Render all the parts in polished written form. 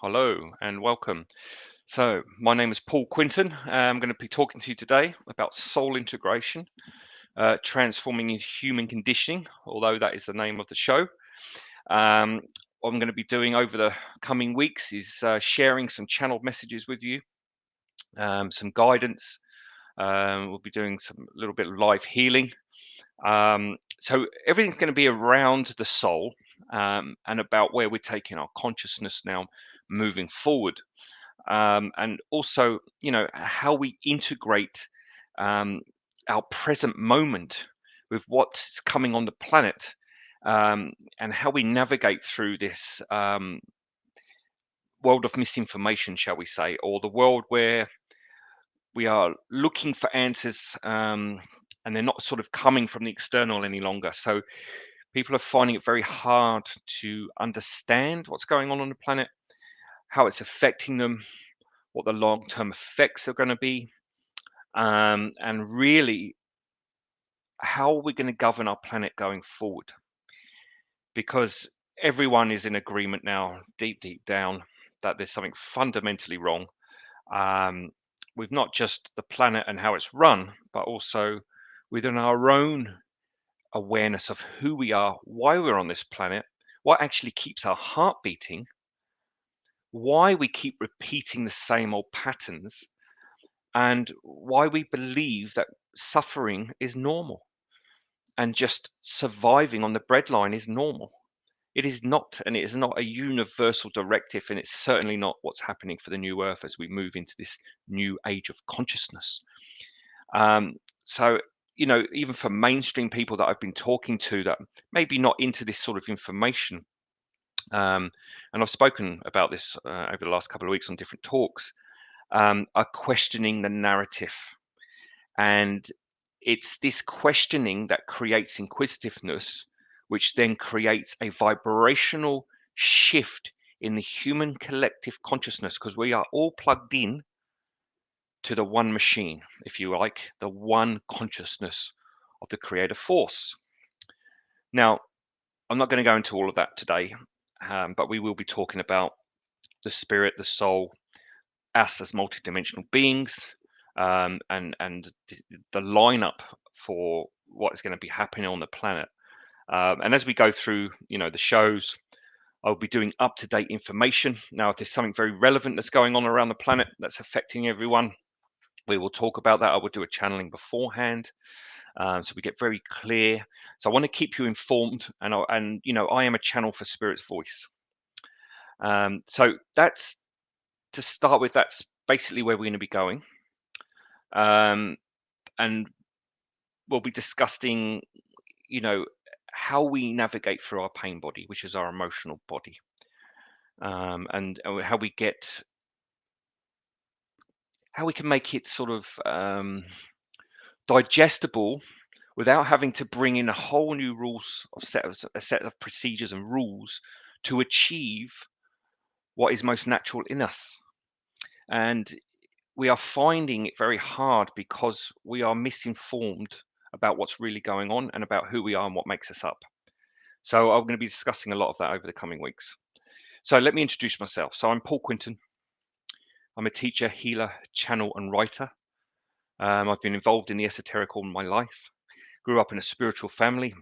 Hello and welcome. So, my name is Paul Quinton. I'm going to be talking to you today about soul integration, transforming human conditioning, although that is the name of the show. What I'm going to be doing over the coming weeks is sharing some channeled messages with you, some guidance. We'll be doing some little bit of live healing. So, everything's going to be around the soul and about where we're taking our consciousness now moving forward. And also, how we integrate um, our present moment with what's coming on the planet, and how we navigate through this world of misinformation, shall we say, or the world where we are looking for answers, and they're not sort of coming from the external any longer. So people are finding it very hard to understand what's going on the planet, how it's affecting them, what the long-term effects are going to be, and really how we're going to govern our planet going forward. Because everyone is in agreement now, deep down, that there's something fundamentally wrong um, with not just the planet and how it's run, but also within our own awareness of who we are, why we're on this planet, what actually keeps our heart beating, why we keep repeating the same old patterns, and why we believe that suffering is normal and just surviving on the breadline is normal. It is not, and it is not a universal directive, and it's certainly not what's happening for the new earth as we move into this new age of consciousness. So, even for mainstream people that I've been talking to that maybe not into this sort of information, and I've spoken about this over the last couple of weeks on different talks, are questioning the narrative. And it's this questioning that creates inquisitiveness, which then creates a vibrational shift in the human collective consciousness, because we are all plugged in to the one machine, if you like, the one consciousness of the creative force. Now, I'm not going to go into all of that today, but we will be talking about the spirit, the soul, us as multidimensional beings, and the lineup for what is going to be happening on the planet. And as we go through, the shows, I'll be doing up-to-date information. Now, if there's something very relevant that's going on around the planet that's affecting everyone, we will talk about that. I will do a channeling beforehand, so we get very clear. So I want to keep you informed, and I am a channel for Spirit's voice. So that's to start with. That's basically where we're going to be going. And we'll be discussing, how we navigate through our pain body, which is our emotional body, and how we can make it sort of digestible without having to bring in a whole new a set of procedures and rules to achieve what is most natural in us. And we are finding it very hard because we are misinformed about what's really going on and about who we are and what makes us up. So I'm going to be discussing a lot of that over the coming weeks. So let me introduce myself. So I'm Paul Quinton. I'm a teacher, healer, channel, and writer. I've been involved in the esoteric all my life. Grew up in a spiritual family.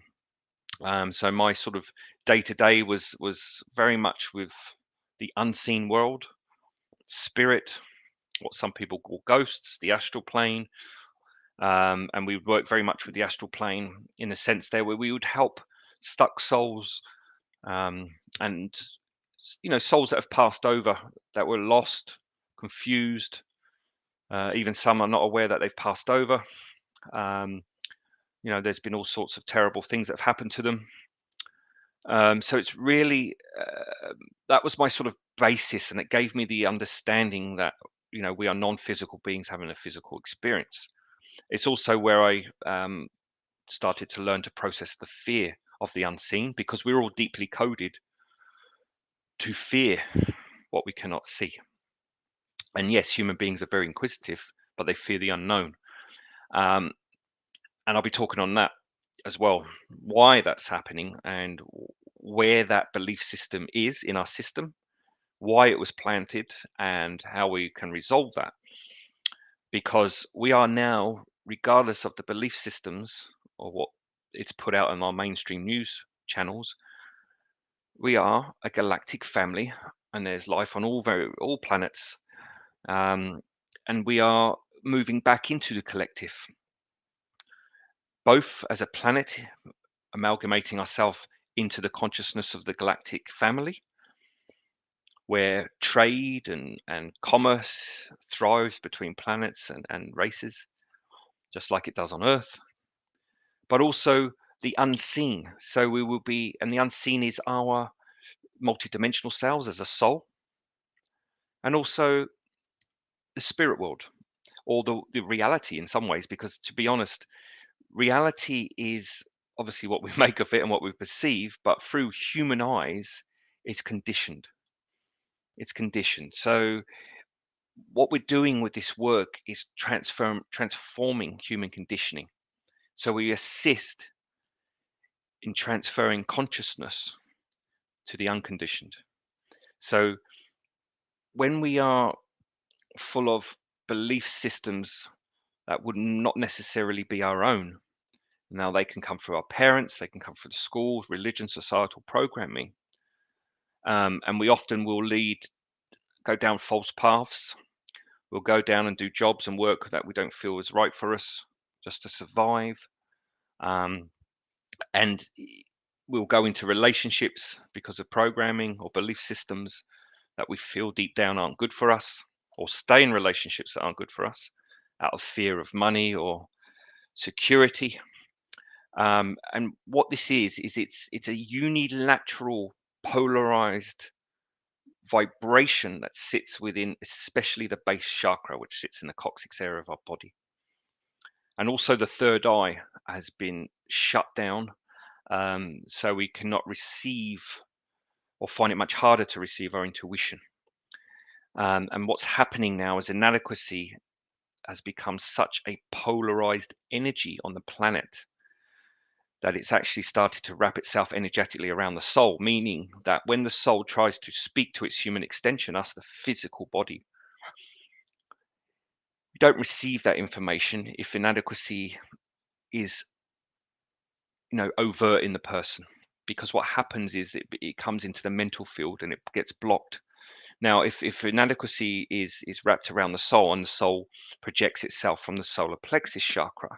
So my sort of day-to-day was very much with the unseen world, spirit, what some people call ghosts, the astral plane. And we work very much with the astral plane in a sense there where we would help stuck souls, and souls that have passed over, that were lost, confused, even some are not aware that they've passed over. um, there's been all sorts of terrible things that have happened to them. So it's really that was my sort of basis, and it gave me the understanding that we are non-physical beings having a physical experience. It's also where I started to learn to process the fear of the unseen, because we're all deeply coded to fear what we cannot see. And yes, human beings are very inquisitive, but they fear the unknown. And I'll be talking on that as well, why that's happening and where that belief system is in our system, why it was planted, and how we can resolve that. Because we are now, regardless of the belief systems or what it's put out in our mainstream news channels, we are a galactic family, and there's life on all planets, um, and we are moving back into the collective, both as a planet, amalgamating ourselves into the consciousness of the galactic family, where trade and commerce thrives between planets and races, just like it does on Earth, but also the unseen. So we will be, and the unseen is our multidimensional selves as a soul, and also the spirit world, or the reality in some ways, because to be honest, reality is obviously what we make of it and what we perceive, but through human eyes, it's conditioned. It's conditioned. So what we're doing with this work is transforming human conditioning. So we assist in transferring consciousness to the unconditioned. So when we are full of belief systems that would not necessarily be our own, now they can come through our parents, they can come from the schools, religion, societal programming, and we often will go down false paths. We'll go down and do jobs and work that we don't feel is right for us, just to survive. Um, and we'll go into relationships because of programming or belief systems that we feel deep down aren't good for us, or stay in relationships that aren't good for us out of fear of money or security. And what this is it's a unilateral, polarized vibration that sits within, especially the base chakra, which sits in the coccyx area of our body. And also the third eye has been shut down, so we cannot receive, or find it much harder to receive, our intuition. And what's happening now is inadequacy has become such a polarized energy on the planet that it's actually started to wrap itself energetically around the soul, meaning that when the soul tries to speak to its human extension, us, the physical body, we don't receive that information if inadequacy is, overt in the person. Because what happens is it comes into the mental field and it gets blocked. Now, if inadequacy is wrapped around the soul, and the soul projects itself from the solar plexus chakra,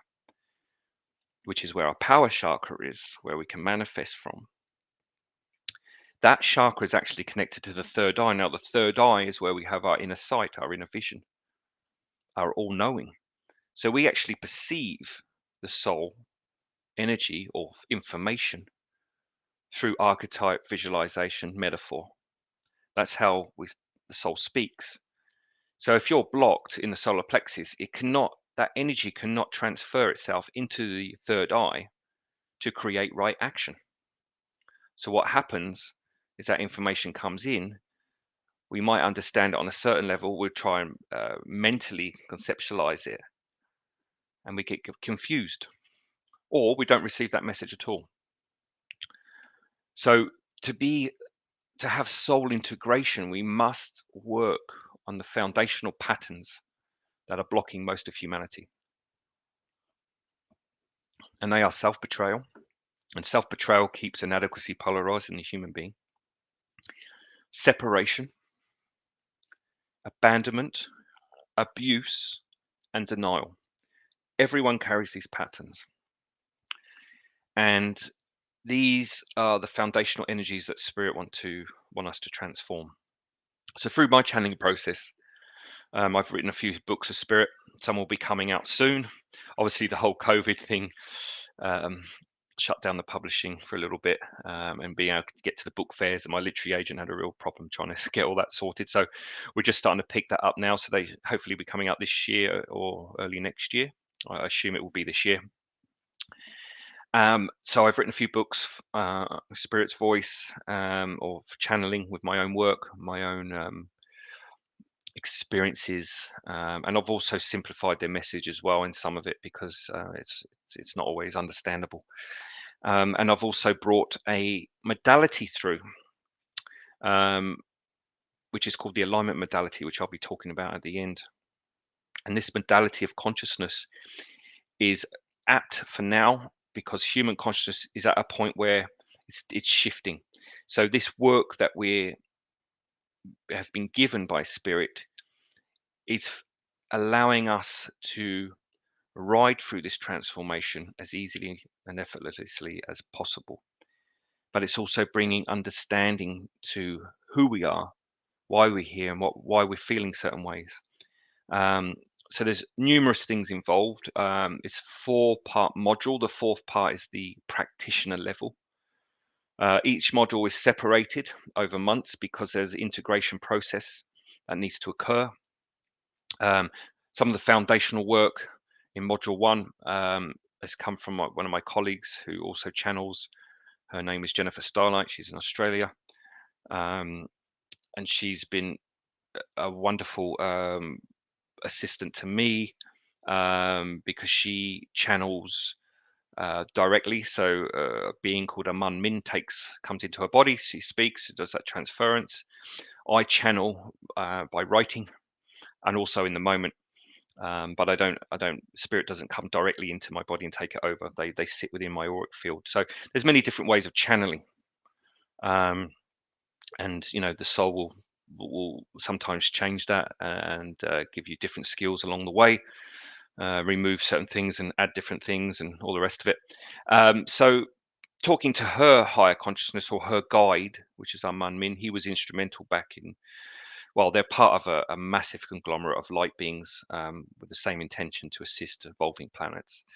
which is where our power chakra is, where we can manifest from, that chakra is actually connected to the third eye. Now, the third eye is where we have our inner sight, our inner vision, our all-knowing. So we actually perceive the soul energy or information through archetype, visualization, metaphor. That's how the soul speaks. So if you're blocked in the solar plexus, that energy cannot transfer itself into the third eye to create right action. So what happens is that information comes in, we might understand it on a certain level, we'll try and mentally conceptualize it, and we get confused, or we don't receive that message at all. So to have soul integration, we must work on the foundational patterns that are blocking most of humanity. And they are self-betrayal, and self-betrayal keeps inadequacy polarized in the human being. Separation, abandonment, abuse, and denial. Everyone carries these patterns. And these are the foundational energies that spirit want us to transform. So through my channeling process, I've written a few books of spirit. Some will be coming out soon. Obviously, the whole COVID thing shut down the publishing for a little bit, and being able to get to the book fairs. And my literary agent had a real problem trying to get all that sorted. So we're just starting to pick that up now. So they hopefully be coming out this year or early next year. I assume it will be this year. So I've written a few books, Spirit's Voice, or channeling with my own work, my own experiences, and I've also simplified their message as well in some of it, because it's not always understandable. And I've also brought a modality through, which is called the alignment modality, which I'll be talking about at the end. And this modality of consciousness is apt for now because human consciousness is at a point where it's shifting. So this work that we have been given by spirit is allowing us to ride through this transformation as easily and effortlessly as possible. But it's also bringing understanding to who we are, why we're here, and why we're feeling certain ways. Um, so there's numerous things involved. It's a 4-part module. The fourth part is the practitioner level. Each module is separated over months because there's an integration process that needs to occur. Some of the foundational work in module 1 has come from one of my colleagues who also channels. Her name is Jennifer Starlight. She's in Australia. And she's been a wonderful assistant to me because she channels directly. So a being called a Mun Min comes into her body. She speaks, does that transference. I channel by writing and also in the moment. But I don't. Spirit doesn't come directly into my body and take it over. They sit within my auric field. So there's many different ways of channeling, and the soul will sometimes change that and give you different skills along the way, remove certain things and add different things, and all the rest of it. So talking to her higher consciousness or her guide, which is Mun Min, he was instrumental back in. Well, they're part of a massive conglomerate of light beings with the same intention to assist evolving planets.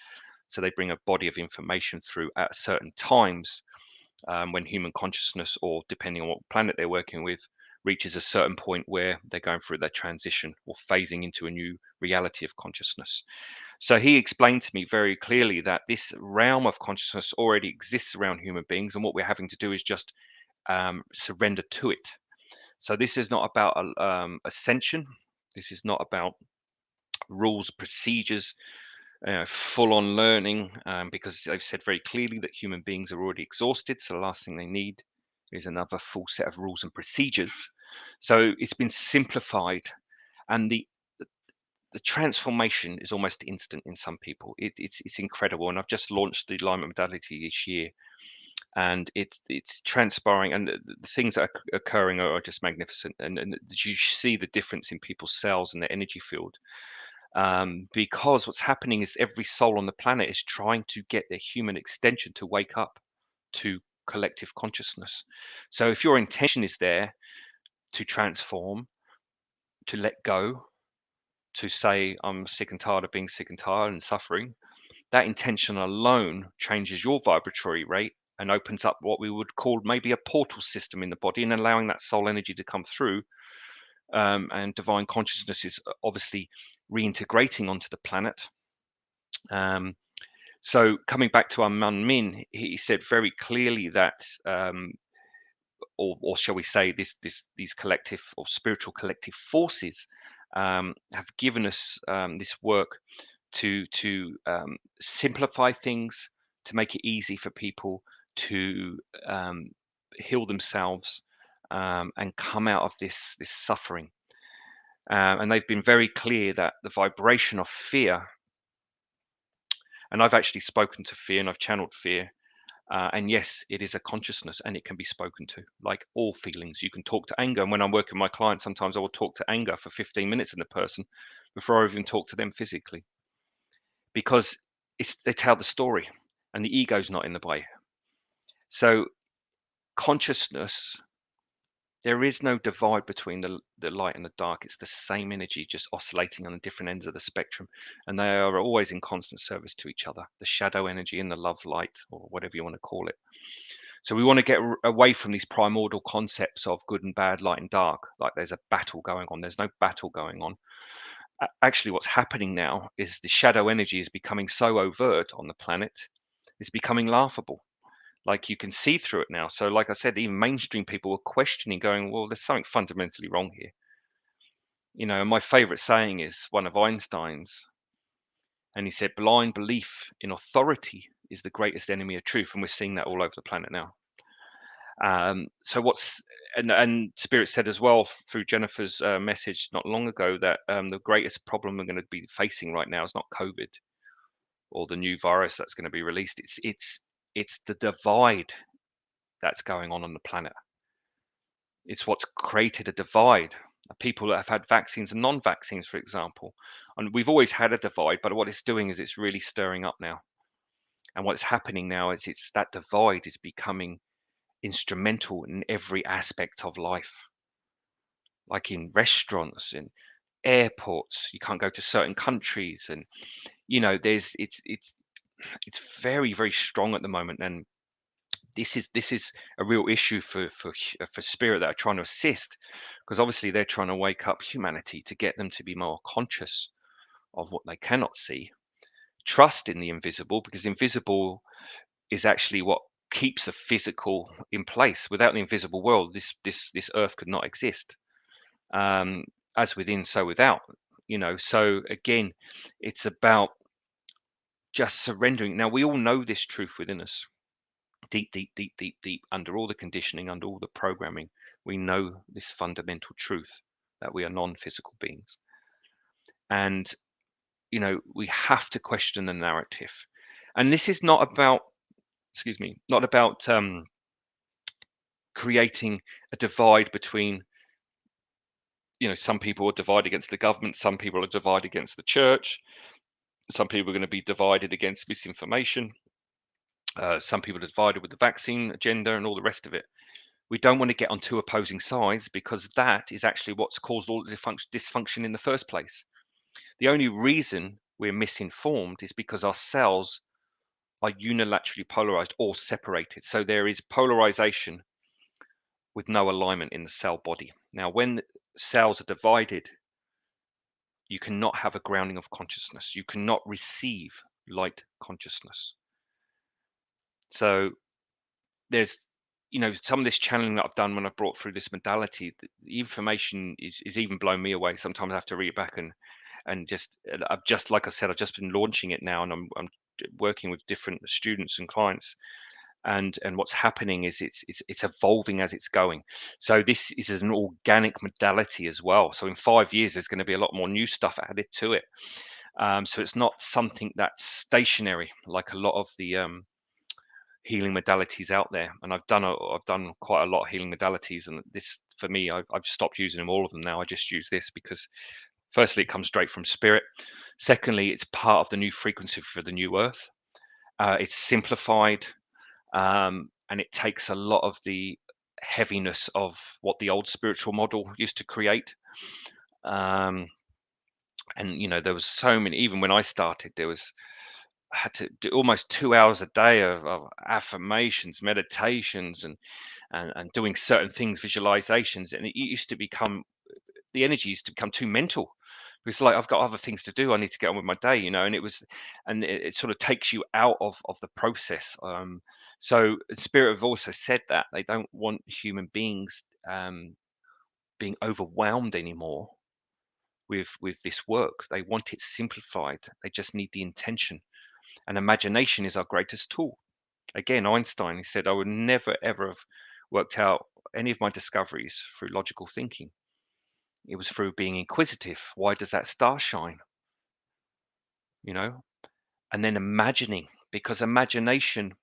So they bring a body of information through at certain times when human consciousness, or depending on what planet they're working with, reaches a certain point where they're going through their transition or phasing into a new reality of consciousness. So he explained to me very clearly that this realm of consciousness already exists around human beings, and what we're having to do is just surrender to it. So this is not about ascension. This is not about rules, procedures, full on learning, because they've said very clearly that human beings are already exhausted. So the last thing they need is another full set of rules and procedures. So it's been simplified, and the transformation is almost instant in some people. It's incredible, and I've just launched the alignment modality this year, and it's transpiring, and the things that are occurring are just magnificent. And you see the difference in people's cells and their energy field. Because what's happening is every soul on the planet is trying to get their human extension to wake up to collective consciousness. So if your intention is there to transform, to let go, to say, I'm sick and tired of being sick and tired and suffering, that intention alone changes your vibratory rate and opens up what we would call maybe a portal system in the body, and allowing that soul energy to come through. And divine consciousness is obviously reintegrating onto the planet. So coming back to our Mun Min, he said very clearly that, or shall we say, these collective or spiritual collective forces have given us this work to simplify things, to make it easy for people to heal themselves and come out of this suffering. And they've been very clear that the vibration of fear, and I've actually spoken to fear and I've channeled fear. And yes, it is a consciousness and it can be spoken to, like all feelings. You can talk to anger. And when I'm working with my clients, sometimes I will talk to anger for 15 minutes in the person before I even talk to them physically, because they tell the story and the ego's not in the way. So consciousness, there is no divide between the light and the dark. It's the same energy, just oscillating on the different ends of the spectrum. And they are always in constant service to each other, the shadow energy and the love light, or whatever you want to call it. So we want to get away from these primordial concepts of good and bad, light and dark, like there's a battle going on. There's no battle going on. Actually, what's happening now is the shadow energy is becoming so overt on the planet, it's becoming laughable. Like you can see through it now. So like I said, even mainstream people were questioning, going, well, there's something fundamentally wrong here. My favorite saying is one of Einstein's, and he said, blind belief in authority is the greatest enemy of truth. And we're seeing that all over the planet now. So what's and Spirit said as well through Jennifer's message not long ago that the greatest problem we're going to be facing right now is not COVID or the new virus that's going to be released. It's the divide that's going on the planet. It's what's created a divide. People that have had vaccines and non-vaccines, for example, and we've always had a divide, but what it's doing is it's really stirring up now. And what's happening now is it's that divide is becoming instrumental in every aspect of life, like in restaurants, in airports. You can't go to certain countries, and there's it's very very strong at the moment. And this is a real issue for Spirit that are trying to assist, because obviously they're trying to wake up humanity to get them to be more conscious of what they cannot see, trust in the invisible, because invisible is actually what keeps the physical in place. Without the invisible world, this earth could not exist. As within, so without. So again, it's about just surrendering. Now we all know this truth within us, deep, deep, deep, deep, deep, under all the conditioning, under all the programming. We know this fundamental truth that we are non-physical beings, and we have to question the narrative. And this is not about, excuse me, not about creating a divide between, some people are divided against the government, some people are divided against the church, some people are going to be divided against misinformation, some people are divided with the vaccine agenda and all the rest of it. We don't want to get on two opposing sides, because that is actually what's caused all the dysfunction in the first place. The only reason we're misinformed is because our cells are unilaterally polarized or separated. So there is polarization with no alignment in the cell body. Now, when cells are divided, you cannot have a grounding of consciousness. You cannot receive light consciousness. So there's, some of this channeling that I've done when I brought through this modality, the information is even blowing me away. Sometimes I have to read it back and I've just, like I said, I've just been launching it now, and I'm working with different students and clients, and what's happening is it's evolving as it's going. So this is an organic modality as well. So in 5 years, there's going to be a lot more new stuff added to it. So it's not something that's stationary like a lot of the healing modalities out there. And I've done quite a lot of healing modalities, and this, for me, I've stopped using them, all of them now. I just use this because, firstly, it comes straight from Spirit. Secondly, it's part of the new frequency for the new earth. It's simplified, and it takes a lot of the heaviness of what the old spiritual model used to create. And there was so many. Even when I started, I had to do almost 2 hours a day of affirmations, meditations, and doing certain things, visualizations, and it used to become, the energy used to become too mental. It's like, I've got other things to do. I need to get on with my day, and it sort of takes you out of the process. So Spirit have also said that they don't want human beings being overwhelmed anymore with this work. They want it simplified. They just need the intention, and imagination is our greatest tool. Again, Einstein, he said, I would never ever have worked out any of my discoveries through logical thinking. It was through being inquisitive. Why does that star shine? And then imagining, because imagination,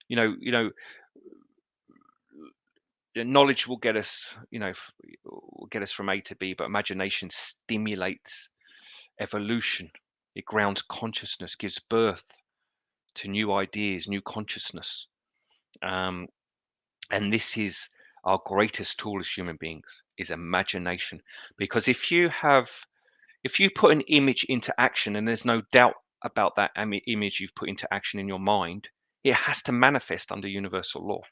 you know, you know, knowledge will get us, will get us from A to B, but imagination stimulates evolution. It grounds consciousness, gives birth to new ideas, new consciousness. And this is our greatest tool as human beings, is imagination. Because if you put an image into action, and there's no doubt about that image you've put into action in your mind, it has to manifest under universal law.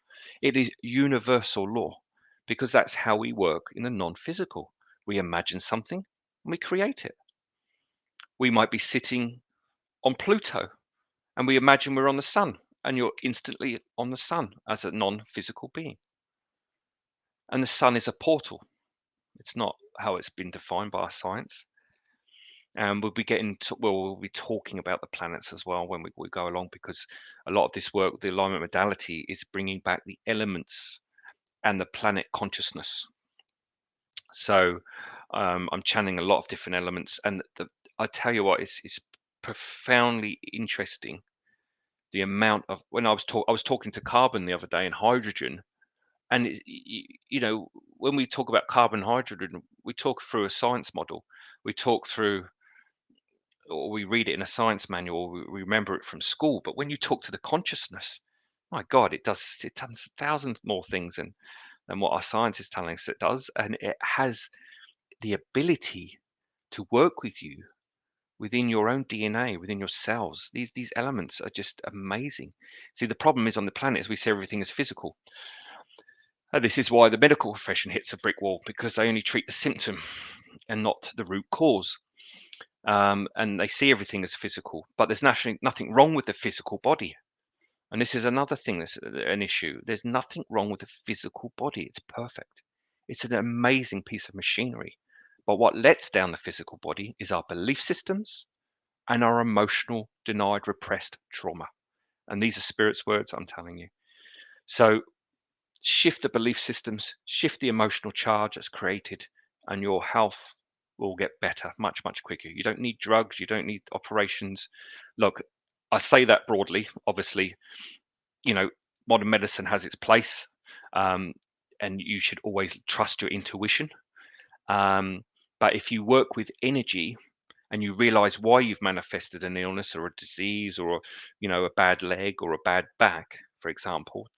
It is universal law, because that's how we work in the non-physical. We imagine something and we create it. We might be sitting on Pluto and we imagine we're on the sun, and you're instantly on the sun as a non-physical being. And the sun is a portal. It's not how it's been defined by our science. And we'll be talking about the planets as well when we go along, because a lot of this work, the alignment modality, is bringing back the elements and the planet consciousness. So I'm channeling a lot of different elements, and I tell you what, it's profoundly interesting the amount of when I was talking to carbon the other day and hydrogen, and you know, when we talk about carbon hydrogen, we talk through a science model, we talk through, or we read it in a science manual, we remember it from school. But when you talk to the consciousness, my God, it does a thousand more things than what our science is telling us it does, and it has the ability to work with you within your own DNA, within your cells. These elements are just amazing. See, the problem is on the planet is we see everything as physical. And this is why the medical profession hits a brick wall, because they only treat the symptom and not the root cause. And they see everything as physical, but there's nothing wrong with the physical body. And this is another thing that's an issue. There's nothing wrong with the physical body. It's perfect. It's an amazing piece of machinery. But what lets down the physical body is our belief systems and our emotional, denied, repressed trauma. And these are spirit's words, I'm telling you. So shift the belief systems, shift the emotional charge that's created, and your health will get better much, much quicker. You don't need drugs, you don't need operations. Look, I say that broadly. Obviously, you know, modern medicine has its place, um, and you should always trust your intuition. Um, but if you work with energy and you realize why you've manifested an illness or a disease or, you know, a bad leg or a bad back, for example,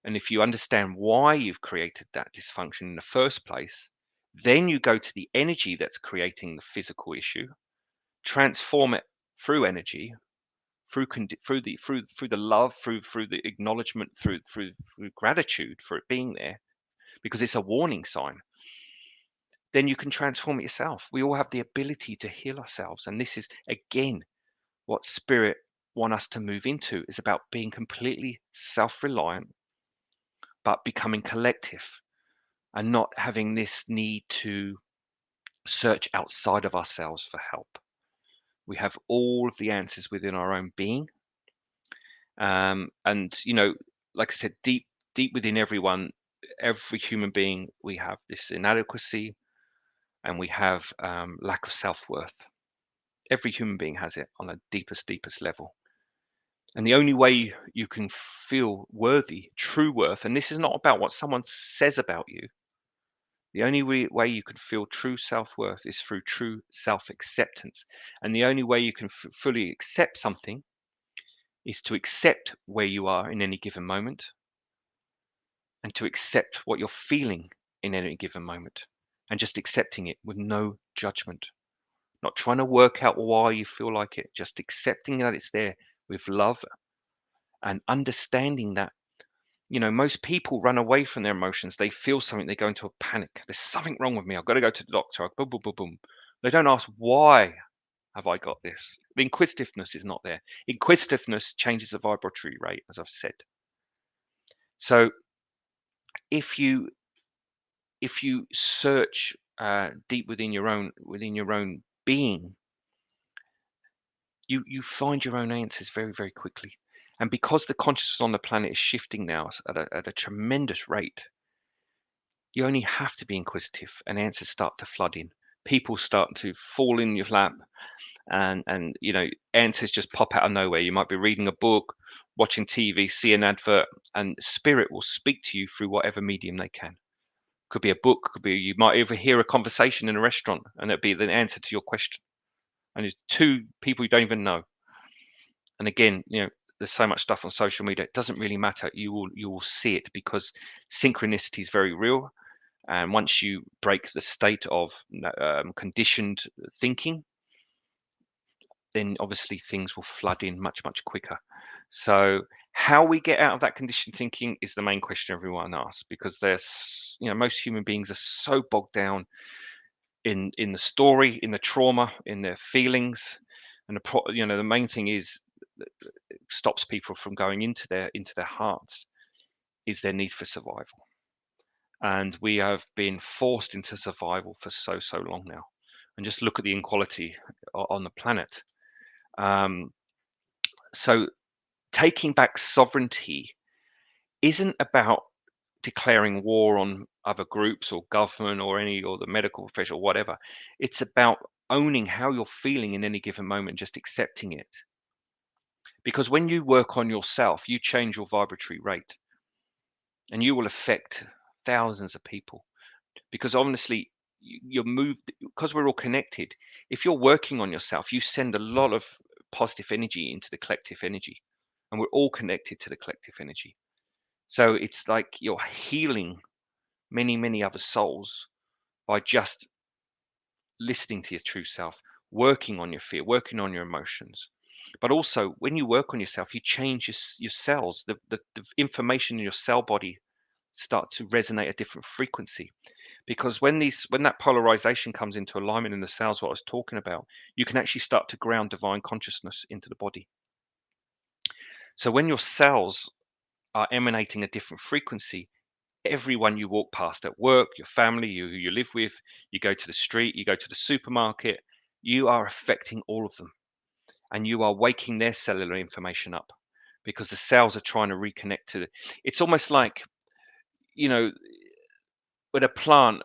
and if you understand why you've created that dysfunction in the first place, then you go to the energy that's creating the physical issue, transform it through energy, through the love, through the acknowledgement, through gratitude for it being there, because it's a warning sign. Then you can transform it yourself. We all have the ability to heal ourselves, and this is again what spirit want us to move into, is about being completely self-reliant, but becoming collective and not having this need to search outside of ourselves for help. We have all of the answers within our own being. And, you know, like I said, deep within everyone, every human being, we have this inadequacy and we have lack of self-worth. Every human being has it on a deepest level. And the only way you can feel worthy, true worth, and this is not about what someone says about you. The only way you can feel true self-worth is through true self-acceptance. And the only way you can fully accept something is to accept where you are in any given moment and to accept what you're feeling in any given moment, and just accepting it with no judgment. Not trying to work out why you feel like it, just accepting that it's there with love and understanding that, you know, most people run away from their emotions. They feel something, they go into a panic. There's something wrong with me. I've got to go to the doctor. Boom, boom, boom, boom. They don't ask, why have I got this? The inquisitiveness is not there. Inquisitiveness changes the vibratory rate, as I've said. So if you search deep within your own being, you find your own answers very quickly. And because the consciousness on the planet is shifting now at a tremendous rate, you only have to be inquisitive and answers start to flood in. People start to fall in your lap, and you know, answers just pop out of nowhere. You might be reading a book, watching TV, see an advert, and spirit will speak to you through whatever medium they can. Could be a book, could be, you might even hear a conversation in a restaurant and it'll be the answer to your question. And it's two people you don't even know. And again, you know, there's so much stuff on social media, it doesn't really matter. You will see it, because synchronicity is very real. And once you break the state of conditioned thinking, then obviously things will flood in much quicker. So how we get out of that conditioned thinking is the main question everyone asks, because there's, you know, most human beings are so bogged down in the story, in the trauma, in their feelings, and you know, the main thing is that stops people from going into their hearts is their need for survival. And we have been forced into survival for so long now. And just look at the inequality on the planet. So taking back sovereignty isn't about declaring war on other groups or government or the medical profession or whatever. It's about owning how you're feeling in any given moment, just accepting it. Because when you work on yourself, you change your vibratory rate, and you will affect thousands of people. Because honestly, you're moved, because we're all connected. If you're working on yourself, you send a lot of positive energy into the collective energy, and we're all connected to the collective energy. So it's like you're healing many other souls by just listening to your true self, working on your fear, working on your emotions. But also, when you work on yourself, you change your cells. The information in your cell body start to resonate a different frequency. Because when that polarization comes into alignment in the cells, what I was talking about, you can actually start to ground divine consciousness into the body. So when your cells are emanating a different frequency, everyone you walk past at work, your family, who you live with, you go to the street, you go to the supermarket, you are affecting all of them, and you are waking their cellular information up, because the cells are trying to reconnect to it's almost like, you know, with a plant,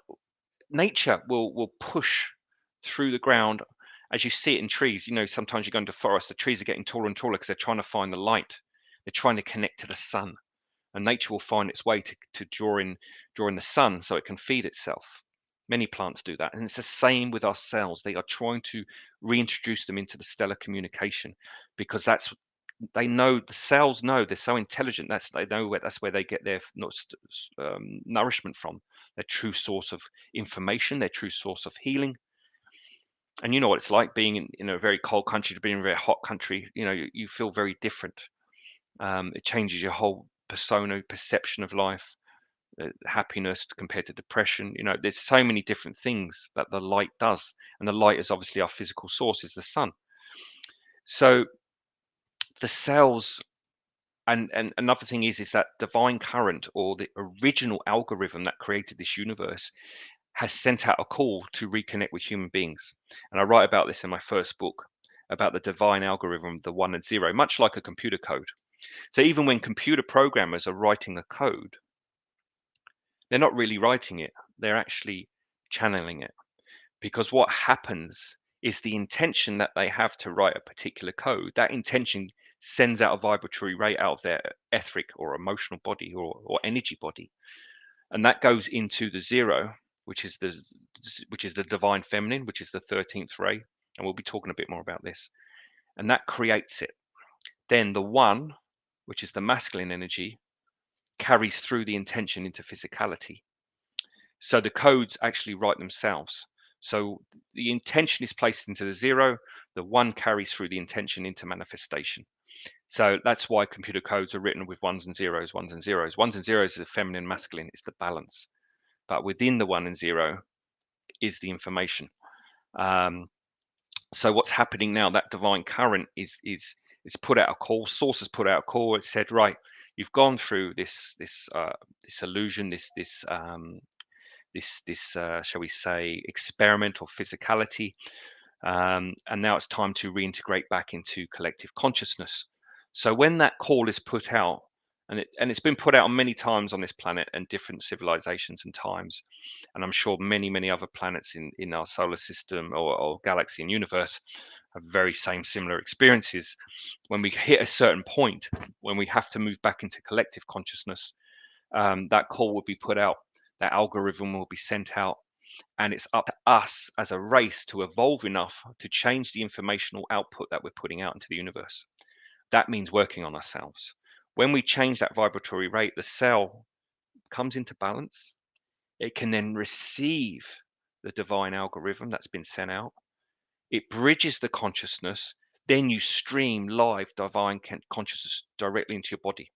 nature will push through the ground. As you see it in trees, sometimes you go into forest, the trees are getting taller and taller because they're trying to find the light. They're trying to connect to the sun, and nature will find its way to draw in the sun so it can feed itself. Many plants do that, and it's the same with our cells. They are trying to reintroduce them into the stellar communication, because they know, the cells know, they're so intelligent, that's where they get their nourishment from, their true source of information, their true source of healing. And you know what it's like being in a very cold country to being in a very hot country. You feel very different. It changes your whole persona, perception of life, happiness compared to depression. There's so many different things that the light does, and the light is obviously our physical source, is the sun. So the cells, and another thing is that divine current, or the original algorithm that created this universe, has sent out a call to reconnect with human beings. And I write about this in my first book, about the divine algorithm, the 1 and 0, much like a computer code. So even when computer programmers are writing a code, they're not really writing it, they're actually channeling it. Because what happens is the intention that they have to write a particular code, that intention sends out a vibratory rate out of their etheric or emotional body, or energy body. And that goes into the 0, which is the divine feminine, which is the 13th ray. And we'll be talking a bit more about this. And that creates it. Then the 1, which is the masculine energy, carries through the intention into physicality. So the codes actually write themselves. So the intention is placed into the 0, the 1 carries through the intention into manifestation. So that's why computer codes are written with 1s and 0s, 1s and 0s. 1s and 0s is the feminine, masculine, it's the balance. But within the 1 and 0 is the information. So what's happening now, that divine current is put out a call. Source has put out a call. It said, right, you've gone through this illusion, this shall we say, experiment or physicality, and now it's time to reintegrate back into collective consciousness. So when that call is put out, and it's been put out many times on this planet and different civilizations and times, and I'm sure many other planets in our solar system or galaxy and universe have very similar experiences. When we hit a certain point, when we have to move back into collective consciousness, that call will be put out, that algorithm will be sent out, and it's up to us as a race to evolve enough to change the informational output that we're putting out into the universe. That means working on ourselves. When we change that vibratory rate, the cell comes into balance. It can then receive the divine algorithm that's been sent out. It bridges the consciousness. Then you stream live divine consciousness directly into your body.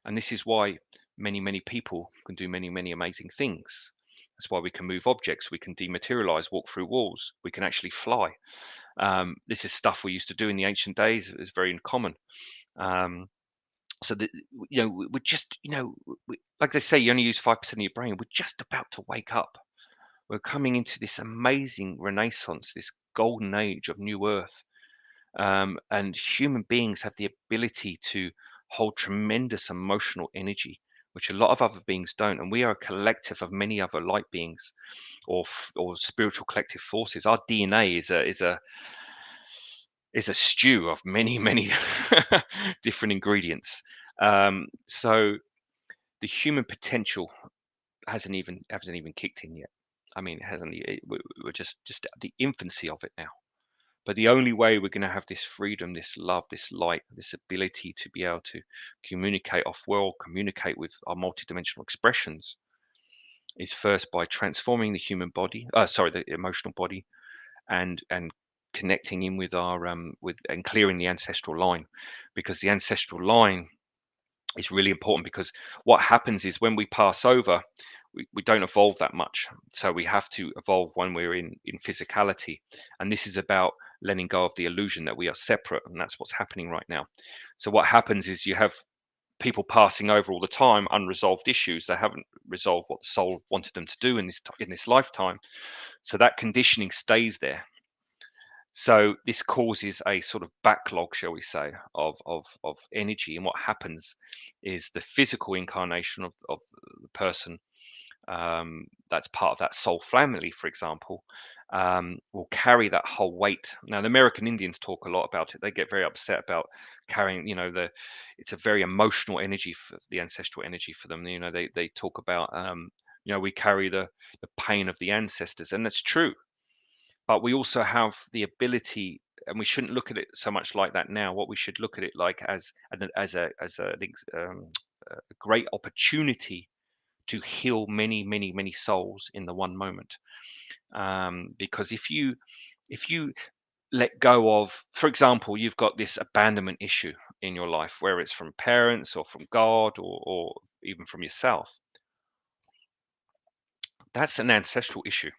And this is why many people can do many amazing things. That's why we can move objects, we can dematerialize, walk through walls, we can actually fly. This is stuff we used to do in the ancient days. It's very common. So that, we're just, like they say, you only use 5% of your brain. We're just about to wake up. We're coming into this amazing renaissance, this golden age of new earth. And human beings have the ability to hold tremendous emotional energy which a lot of other beings don't. And we are a collective of many other light beings, or spiritual collective forces. Our DNA is a stew of many different ingredients. So the human potential hasn't even kicked in yet. I mean, it hasn't. We're just at the infancy of it now. But the only way we're going to have this freedom, this love, this light, this ability to be able to communicate off world, communicate with our multidimensional expressions, is first by transforming the human body, the emotional body, and connecting in with our with and clearing the ancestral line, because the ancestral line is really important. Because what happens is when we pass over, we don't evolve that much, so we have to evolve when we're in physicality, and this is about letting go of the illusion that we are separate, and that's what's happening right now. So what happens is you have people passing over all the time, unresolved issues. They haven't resolved what the soul wanted them to do in this lifetime, so that conditioning stays there. So this causes a sort of backlog, shall we say, of energy. And what happens is the physical incarnation of the person, that's part of that soul family, for example, will carry that whole weight. Now, the American Indians talk a lot about it. They get very upset about carrying, it's a very emotional energy, for the ancestral energy for them. They talk about, we carry the pain of the ancestors, and that's true. But we also have the ability, and we shouldn't look at it so much like that now. What we should look at it like a great opportunity to heal many souls in the one moment. Because if you let go of, for example, you've got this abandonment issue in your life, where it's from parents or from God, or even from yourself, that's an ancestral issue.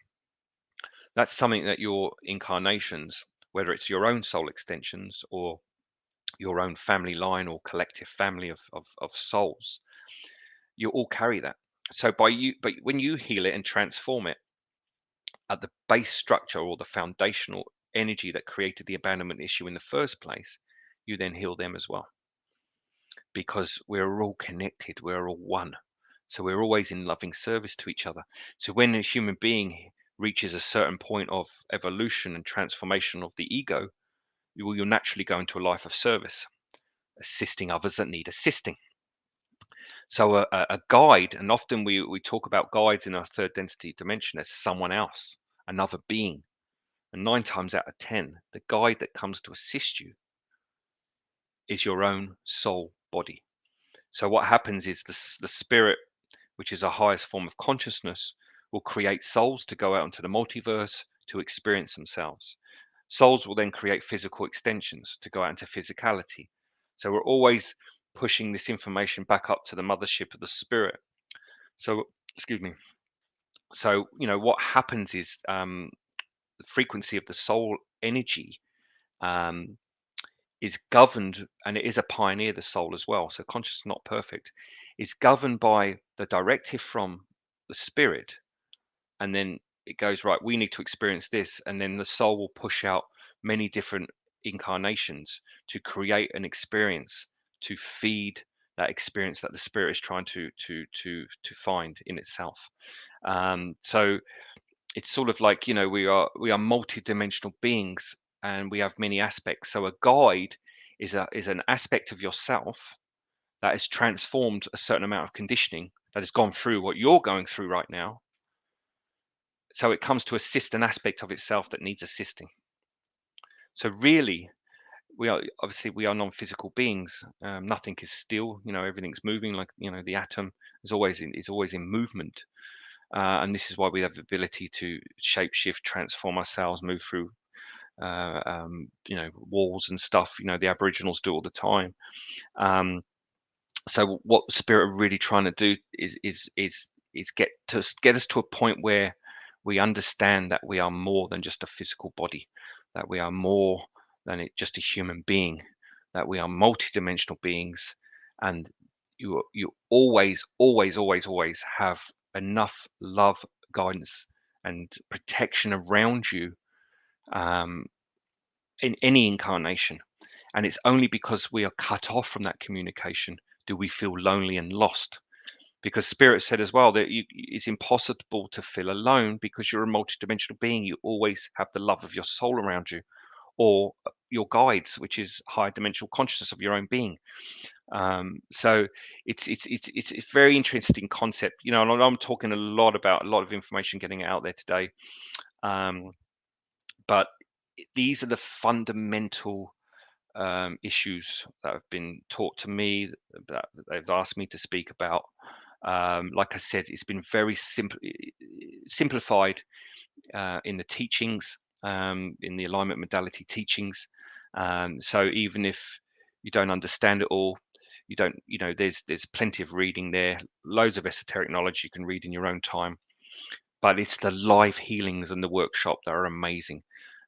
That's something that your incarnations, whether it's your own soul extensions or your own family line or collective family of souls, you all carry that. So but when you heal it and transform it at the base structure, or the foundational energy that created the abandonment issue in the first place, you then heal them as well, because we're all connected, we're all one. So we're always in loving service to each other. So when a human being reaches a certain point of evolution and transformation of the ego, you'll naturally go into a life of service, assisting others that need assisting. So a guide, and often we talk about guides in our third density dimension as someone else, another being. And 9 times out of 10, the guide that comes to assist you is your own soul body. So what happens is the spirit, which is our highest form of consciousness, will create souls to go out into the multiverse to experience themselves. Souls will then create physical extensions to go out into physicality. So we're always pushing this information back up to the mothership of the spirit. So, excuse me. So, what happens is, the frequency of the soul energy, um, is governed, and it is a pioneer, the soul as well. So conscious, not perfect, is governed by the directive from the spirit, and then it goes, right, we need to experience this, and then the soul will push out many different incarnations to create an experience, to feed that experience that the spirit is trying to find in itself. So it's sort of like, we are multi-dimensional beings, and we have many aspects. So a guide is an aspect of yourself that has transformed a certain amount of conditioning, that has gone through what you're going through right now. So it comes to assist an aspect of itself that needs assisting. So really, we are non-physical beings. Nothing is still. Everything's moving. Like, the atom is always in movement. And this is why we have the ability to shape shift, transform ourselves, move through walls and stuff. The Aboriginals do all the time. So what the spirit are really trying to do is get us to a point where we understand that we are more than just a physical body, that we are more than just a human being, that we are multidimensional beings, and you always have enough love, guidance, and protection around you, um, in any incarnation. And it's only because we are cut off from that communication do we feel lonely and lost. because Spirit said as well that it's impossible to feel alone because you're a multidimensional being. You always have the love of your soul around you, or your guides, which is higher dimensional consciousness of your own being. So it's a very interesting concept, you know. And I'm talking a lot about a lot of information getting out there today, um, but these are the fundamental issues that have been taught to me, that they've asked me to speak about. Like I said, it's been very simplified in the teachings, in the alignment modality teachings. So even if you don't understand it all, you don't, you know, there's plenty of reading there, loads of esoteric knowledge you can read in your own time. But it's the live healings and the workshop that are amazing,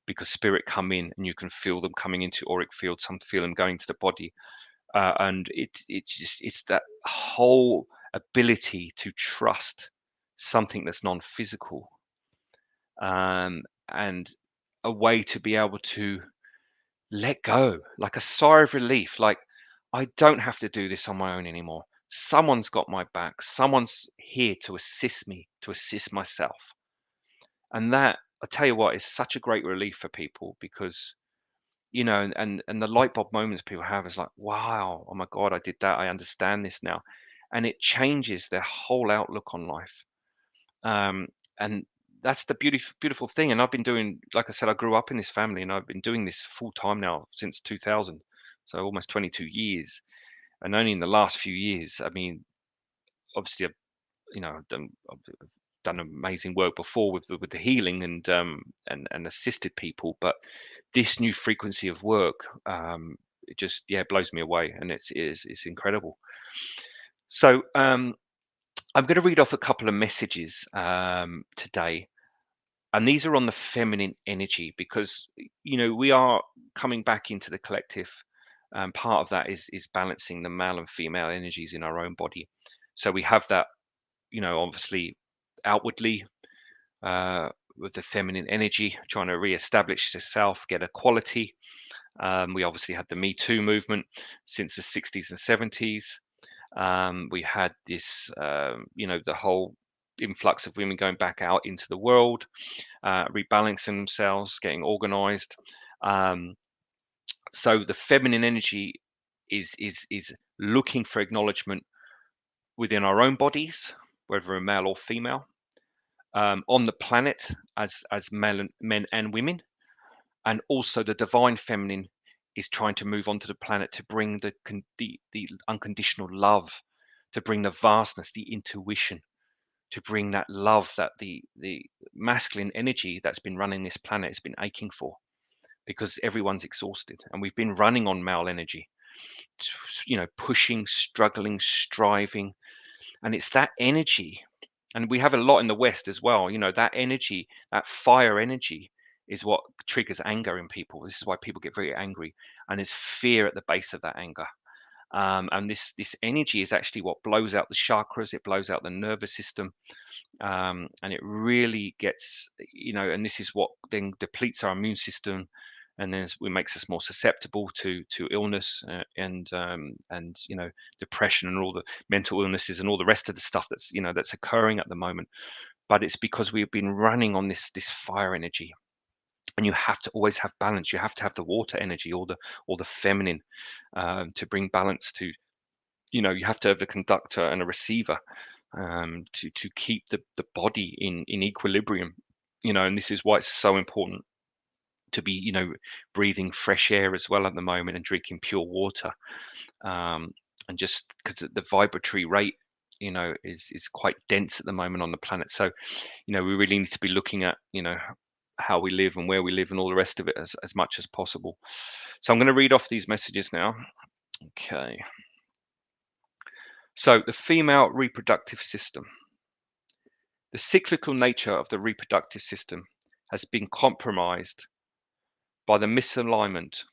because spirit come in and you can feel them coming into auric field, some feel them going to the body, and it's that whole ability to trust something that's non-physical, and a way to be able to let go, like a sigh of relief, like I don't have to do this on my own anymore. Someone's got my back. Someone's here to assist me, to assist myself. And that, I tell you what, is such a great relief for people, because you know, and the light bulb moments people have is like, wow, oh my God, I did that. I understand this now. And it changes their whole outlook on life. Um, and that's the beautiful thing. And I've been doing, like I said, I grew up in this family, and I've been doing this full time now since 2000, so almost 22 years. And only in the last few years, I mean, obviously, you know, I've done amazing work before with the healing and assisted people, but this new frequency of work, it just, yeah, blows me away, and it's incredible. So I'm going to read off a couple of messages today, and these are on the feminine energy, because you know we are coming back into the collective. Part of that is balancing the male and female energies in our own body. So we have that, you know, obviously outwardly, uh, with the feminine energy trying to re-establish itself, get equality. We obviously had the Me Too movement since the 60s and 70s. We had this, you know, the whole influx of women going back out into the world, rebalancing themselves, getting organized. Um, so the feminine energy is looking for acknowledgement within our own bodies, whether we're male or female, on the planet as men and women, and also the divine feminine is trying to move onto the planet to bring the unconditional love, to bring the vastness, the intuition, to bring that love that the masculine energy that's been running this planet has been aching for, because everyone's exhausted and we've been running on male energy, you know, pushing, struggling, striving. And it's that energy, and we have a lot in the West as well, you know, that energy, that fire energy is what triggers anger in people. This is why people get very angry, and there's fear at the base of that anger. And this energy is actually what blows out the chakras, it blows out the nervous system, and it really gets, you know, and this is what then depletes our immune system, and then it makes us more susceptible to illness, and you know, depression and all the mental illnesses and all the rest of the stuff that's, you know, that's occurring at the moment. But it's because we've been running on this fire energy, and you have to always have balance. You have to have the water energy, or the feminine, to bring balance to, you know, you have to have a conductor and a receiver, to keep the body in equilibrium, you know. And this is why it's so important to be, you know, breathing fresh air as well at the moment, and drinking pure water, um, and just because the vibratory rate, you know, is quite dense at the moment on the planet. So you know, we really need to be looking at, you know, how we live and where we live and all the rest of it as much as possible. So I'm going to read off these messages now. Okay. So the female reproductive system. The cyclical nature of the reproductive system has been compromised by the misalignment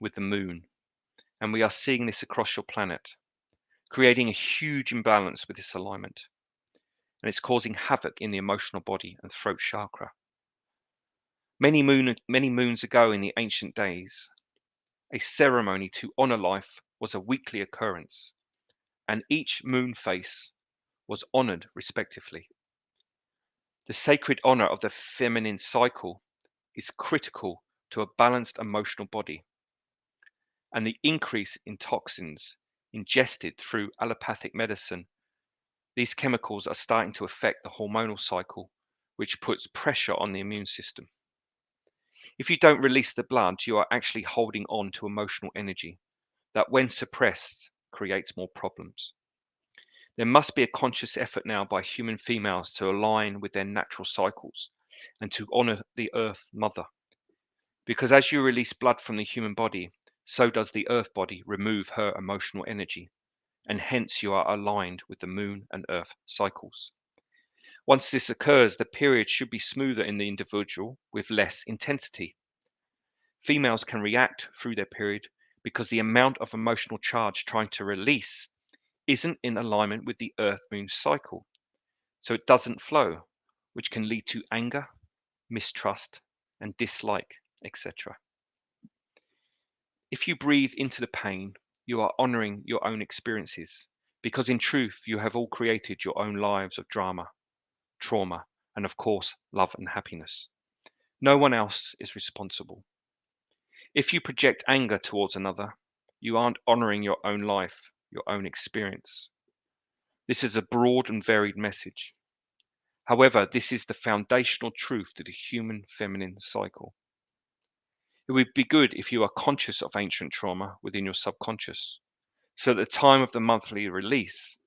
with the moon, and we are seeing this across your planet, creating a huge imbalance with this alignment, and it's causing havoc in the emotional body and throat chakra. Many moons ago in the ancient days, a ceremony to honor life was a weekly occurrence, and each moon phase was honored respectively. The sacred honor of the feminine cycle is critical to a balanced emotional body, and the increase in toxins ingested through allopathic medicine, these chemicals are starting to affect the hormonal cycle, which puts pressure on the immune system. If you don't release the blood, you are actually holding on to emotional energy that, when suppressed, creates more problems. There must be a conscious effort now by human females to align with their natural cycles and to honor the Earth Mother. Because as you release blood from the human body, so does the Earth body remove her emotional energy, and hence you are aligned with the Moon and Earth cycles. Once this occurs, the period should be smoother in the individual with less intensity. Females can react through their period because the amount of emotional charge trying to release isn't in alignment with the Earth-Moon cycle, so it doesn't flow, which can lead to anger, mistrust, and dislike, etc. If you breathe into the pain, you are honoring your own experiences, because in truth, you have all created your own lives of drama, trauma, and of course, love and happiness. No one else is responsible. If you project anger towards another, you aren't honoring your own life, your own experience. This is a broad and varied message. However, this is the foundational truth to the human feminine cycle. It would be good if you are conscious of ancient trauma within your subconscious. So at the time of the monthly release,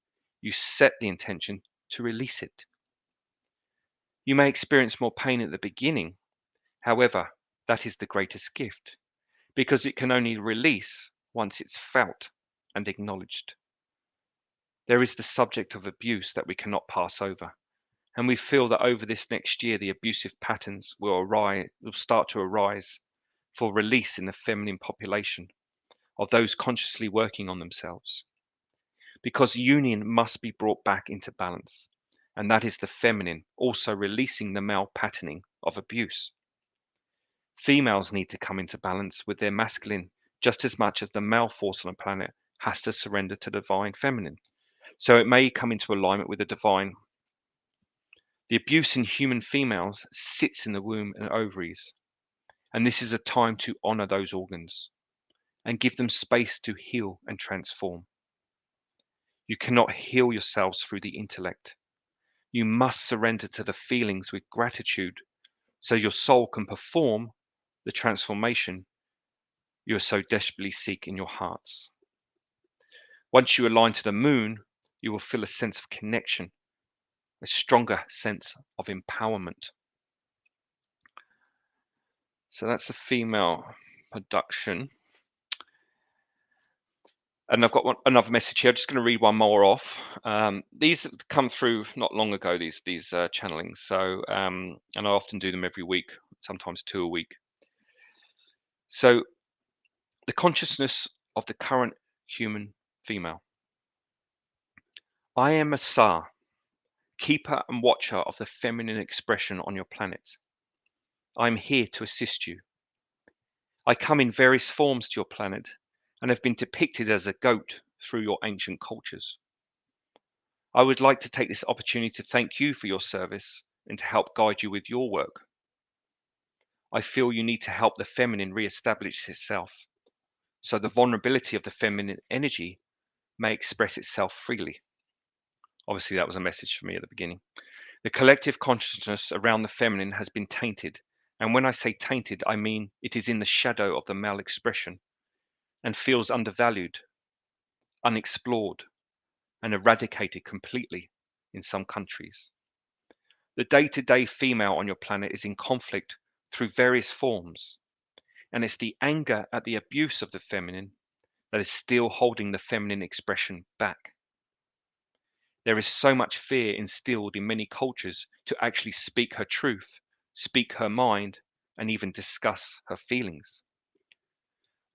you set the intention to release it. You may experience more pain at the beginning. However, that is the greatest gift, because it can only release once it's felt and acknowledged. There is the subject of abuse that we cannot pass over, and we feel that over this next year the abusive patterns will start to arise for release in the feminine population of those consciously working on themselves. Because union must be brought back into balance, and that is the feminine also releasing the male patterning of abuse. Females need to come into balance with their masculine just as much as the male force on the planet has to surrender to the divine feminine. So it may come into alignment with the divine. The abuse in human females sits in the womb and ovaries, and this is a time to honor those organs and give them space to heal and transform. You cannot heal yourselves through the intellect. You must surrender to the feelings with gratitude so your soul can perform the transformation you so desperately seek in your hearts. Once you align to the moon, you will feel a sense of connection, a stronger sense of empowerment. So that's the female production. And I've got another message here. I'm just going to read one more off. These have come through not long ago, these channelings. So, and I often do them every week, sometimes 2 a week. So the consciousness of the current human female. I am a Sa, keeper and watcher of the feminine expression on your planet. I am here to assist you. I come in various forms to your planet and have been depicted as a goat through your ancient cultures. I would like to take this opportunity to thank you for your service and to help guide you with your work. I feel you need to help the feminine re-establish itself, so the vulnerability of the feminine energy may express itself freely. Obviously, that was a message for me at the beginning. The collective consciousness around the feminine has been tainted. And when I say tainted, I mean it is in the shadow of the male expression and feels undervalued, unexplored, and eradicated completely in some countries. The day-to-day female on your planet is in conflict through various forms, and it's the anger at the abuse of the feminine that is still holding the feminine expression back. There is so much fear instilled in many cultures to actually speak her truth, speak her mind, and even discuss her feelings.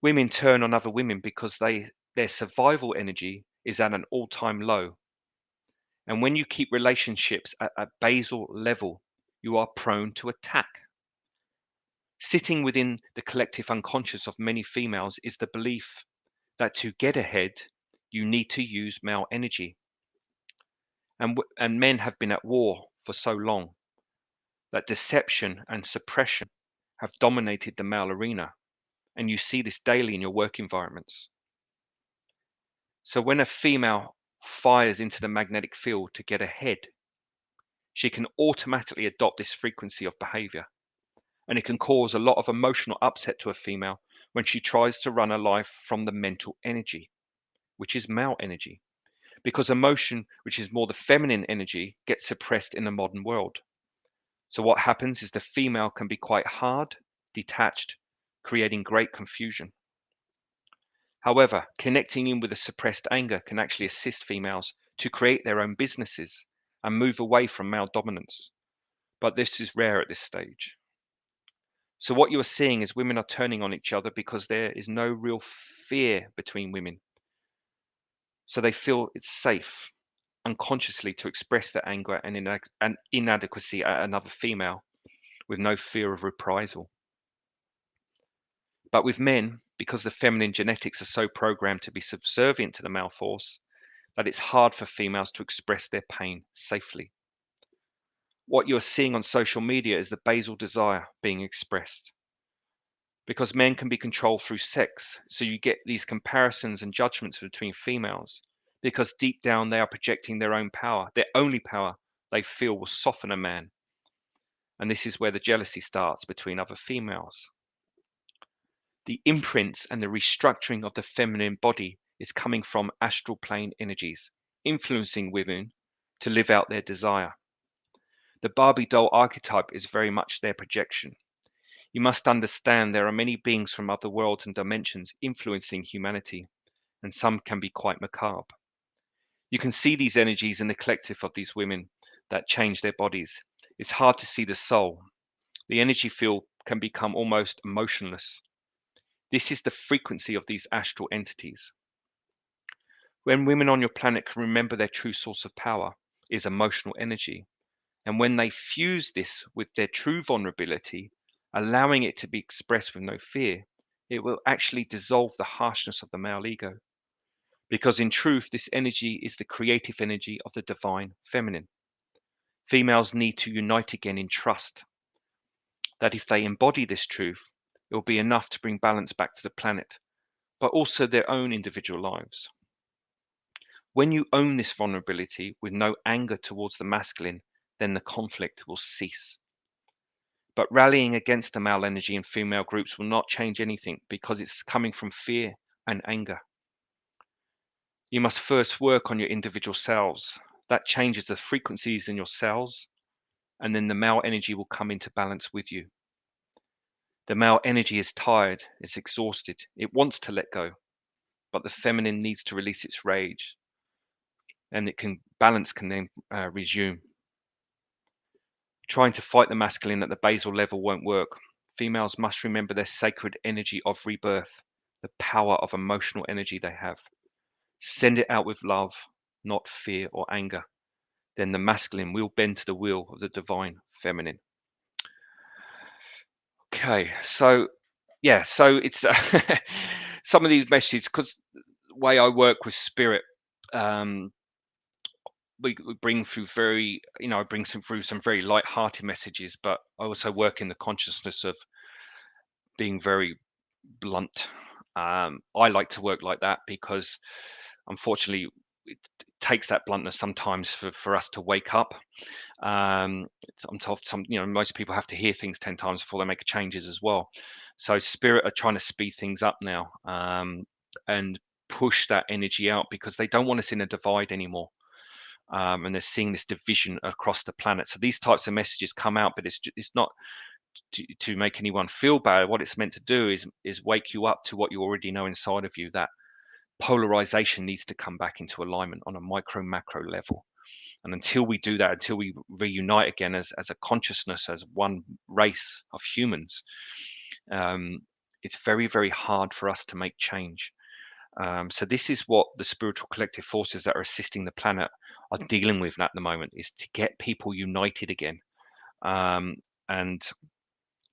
Women turn on other women because their survival energy is at an all-time low. And when you keep relationships at a basal level, you are prone to attack. Sitting within the collective unconscious of many females is the belief that to get ahead, you need to use male energy. And men have been at war for so long that deception and suppression have dominated the male arena. And you see this daily in your work environments. So when a female fires into the magnetic field to get ahead, she can automatically adopt this frequency of behavior. And it can cause a lot of emotional upset to a female when she tries to run her life from the mental energy, which is male energy, because emotion, which is more the feminine energy, gets suppressed in the modern world. So what happens is the female can be quite hard, detached, creating great confusion. However, connecting in with a suppressed anger can actually assist females to create their own businesses and move away from male dominance. But this is rare at this stage. So what you are seeing is women are turning on each other because there is no real fear between women. So they feel it's safe unconsciously to express their anger and inadequacy at another female with no fear of reprisal. But with men, because the feminine genetics are so programmed to be subservient to the male force, that it's hard for females to express their pain safely. What you're seeing on social media is the basal desire being expressed. Because men can be controlled through sex, so you get these comparisons and judgments between females, because deep down they are projecting their own power, their only power they feel will soften a man. And this is where the jealousy starts between other females. The imprints and the restructuring of the feminine body is coming from astral plane energies, influencing women to live out their desire. The Barbie doll archetype is very much their projection. You must understand there are many beings from other worlds and dimensions influencing humanity, and some can be quite macabre. You can see these energies in the collective of these women that change their bodies. It's hard to see the soul. The energy field can become almost emotionless. This is the frequency of these astral entities. When women on your planet can remember their true source of power is emotional energy, and when they fuse this with their true vulnerability, allowing it to be expressed with no fear, it will actually dissolve the harshness of the male ego. Because in truth, this energy is the creative energy of the divine feminine. Females need to unite again in trust that if they embody this truth, it will be enough to bring balance back to the planet, but also their own individual lives. When you own this vulnerability with no anger towards the masculine, then the conflict will cease. But rallying against the male energy in female groups will not change anything because it's coming from fear and anger. You must first work on your individual selves. That changes the frequencies in your cells, and then the male energy will come into balance with you. The male energy is tired, it's exhausted, it wants to let go, but the feminine needs to release its rage, and balance can then resume. Trying to fight the masculine at the basal level won't work. Females must remember their sacred energy of rebirth, the power of emotional energy they have. Send it out with love, not fear or anger. Then the masculine will bend to the will of the divine feminine. Okay, so yeah, so it's some of these messages, because the way I work with spirit, we bring through I bring through some very light-hearted messages, but I also work in the consciousness of being very blunt. I like to work like that because unfortunately it takes that bluntness sometimes for us to wake up. I'm told most people have to hear things 10 times before they make changes as well. So spirit are trying to speed things up now, and push that energy out because they don't want us in a divide anymore. And they're seeing this division across the planet. So these types of messages come out, but it's not to make anyone feel bad. What it's meant to do is wake you up to what you already know inside of you, that polarization needs to come back into alignment on a micro macro level. And until we do that, until we reunite again as a consciousness, as one race of humans, it's very, very hard for us to make change. So this is what the spiritual collective forces that are assisting the planet are dealing with at the moment, is to get people united again. And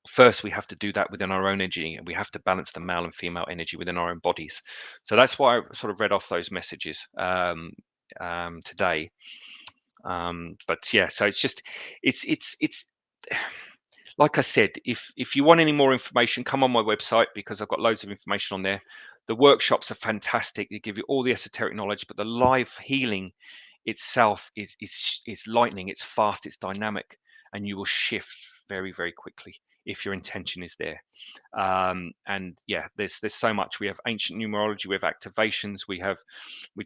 first we have to do that within our own energy, and we have to balance the male and female energy within our own bodies. So that's why I sort of read off those messages today. But yeah, so it's like I said, if you want any more information, come on my website because I've got loads of information on there. The workshops are fantastic. They give you all the esoteric knowledge, but the live healing itself is lightning. It's fast, it's dynamic, and you will shift very, very quickly if your intention is there. And yeah, there's so much. We have ancient numerology, we have activations, we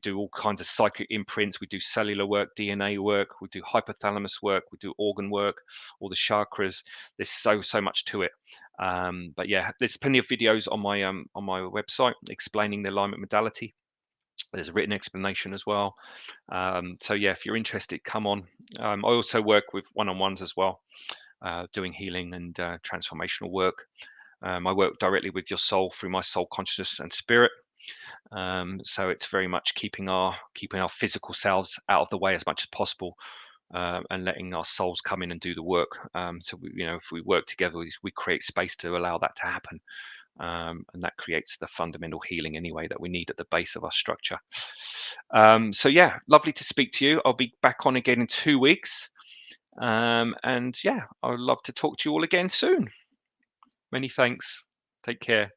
do all kinds of psychic imprints, we do cellular work, DNA work, we do hypothalamus work, we do organ work, all the chakras. There's so much to it. But yeah, there's plenty of videos on my website explaining the alignment modality. There's a written explanation as well. So yeah, if you're interested, come on. I also work with one-on-ones as well, doing healing and transformational work. I work directly with your soul through my soul consciousness and spirit. So it's very much keeping our physical selves out of the way as much as possible, and letting our souls come in and do the work. So if we work together, we create space to allow that to happen, and that creates the fundamental healing anyway that we need at the base of our structure. So yeah, lovely to speak to you. I'll be back on again in 2 weeks, and yeah, I would love to talk to you all again soon. Many thanks. Take care.